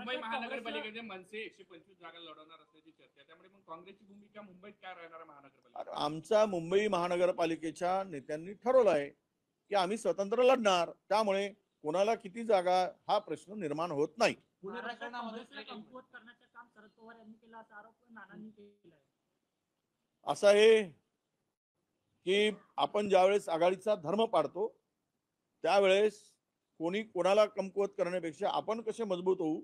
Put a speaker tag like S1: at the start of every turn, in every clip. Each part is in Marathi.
S1: मुंबई महानगरपालिकेचे मनसे 125 जागा लढवणार असल्याची चर्चा आहे. त्यामुळे मग काँग्रेसची भूमिका मुंबईत काय राहणार आहे महानगरपालिका?
S2: आमचा मुंबई महानगरपालिकेच्या नेत्यांनी ठरवलं आहे की आम्ही स्वतंत्र लढणार, त्यामुळे कोणाला किती जागा हा प्रश्न निर्माण होत नाही.
S3: कमकुवत करण्याचं काम शरद पवार यांनी केलं असा आरोप नानांनी केला आहे.
S2: असं आहे की आपण ज्यावेळेस आघाडीचा धर्म पाडतो त्यावेळेस कोणी कोणाला कमकुवत करण्यापेक्षा आपण कसे मजबूत होऊ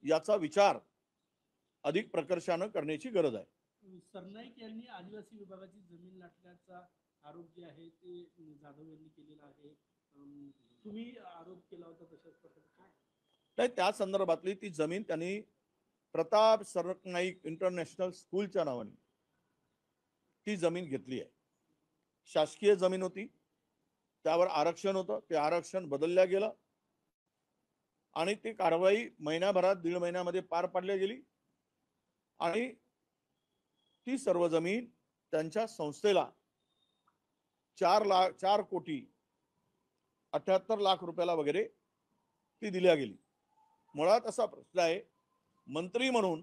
S2: याचा विचार अधिक प्रकर्षानं करण्याची गरज आहे.
S4: सरनाईक यांनी आदिवासी विभागाची जमीन लाटण्याचा आरोप जे आहे ते जाधव यांनी केलेला आहे. तुम्ही आरोप केला होता तशाच प्रकारे काय?
S2: नाही, त्या संदर्भातली ती जमीन त्यांनी प्रताप सरनाईक इंटरनॅशनल स्कूलच्या नावाने ती जमीन घेतली आहे. शासकीय जमीन होती, त्यावर आरक्षण होतं, ते आरक्षण बदलल्या गेलं आणि ती कारवाई महिन्याभरात 1.5 महिन्यामध्ये पार पाडली गेली आणि ती सर्व जमीन त्यांच्या संस्थेला 4 कोटी 78 लाख रुपयाला वगैरे ती दिल्या गेली. मुळात असा प्रश्न आहे, मंत्री म्हणून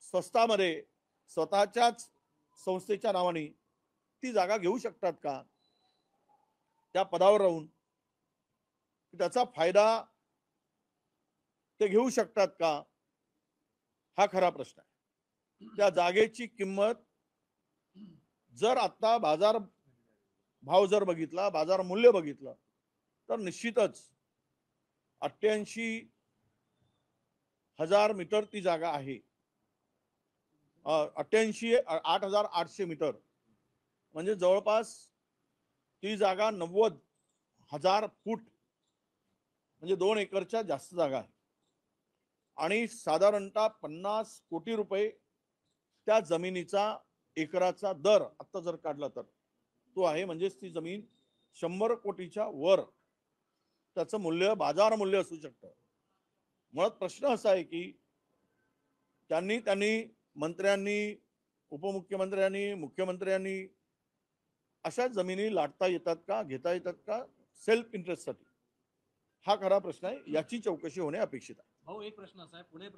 S2: स्वस्तामध्ये स्वतःच्याच संस्थेच्या नावाने ती जागा घेऊ शकतात का? त्या पदावर राहून त्याचा फायदा ते घेऊ शकतात का? हा खरा प्रश्न आहे. त्या जागेची किंमत जर आता बाजार भाव जर बघितला, बाजार मूल्य बघितलं तर निश्चितच 88,000 मीटर ती जागा आहे. 8,800 मीटर म्हणजे जवळपास ती जागा 90,000 फूट म्हणजे 2 एकरच्या जास्त जागा आहे आणि साधारणतः 50 कोटी रुपये त्या जमिनीचा एकराचा दर आता जर काढला तर तो आहे. म्हणजेच ती जमीन 100 कोटीच्या वर त्याचं मूल्य, बाजार मूल्य असू शकतं. मुळात प्रश्न असा आहे की त्यांनी मंत्र्यांनी, उपमुख्यमंत्र्यांनी, मुख्यमंत्र्यांनी अशा जमिनी लाटता येतात का, घेता येतात का सेल्फ इंटरेस्टसाठी? हा खरा प्रश्न आहे. याची चौकशी होणे अपेक्षित आहे.
S4: भाऊ, एक प्रश्न असा आहे, पुणे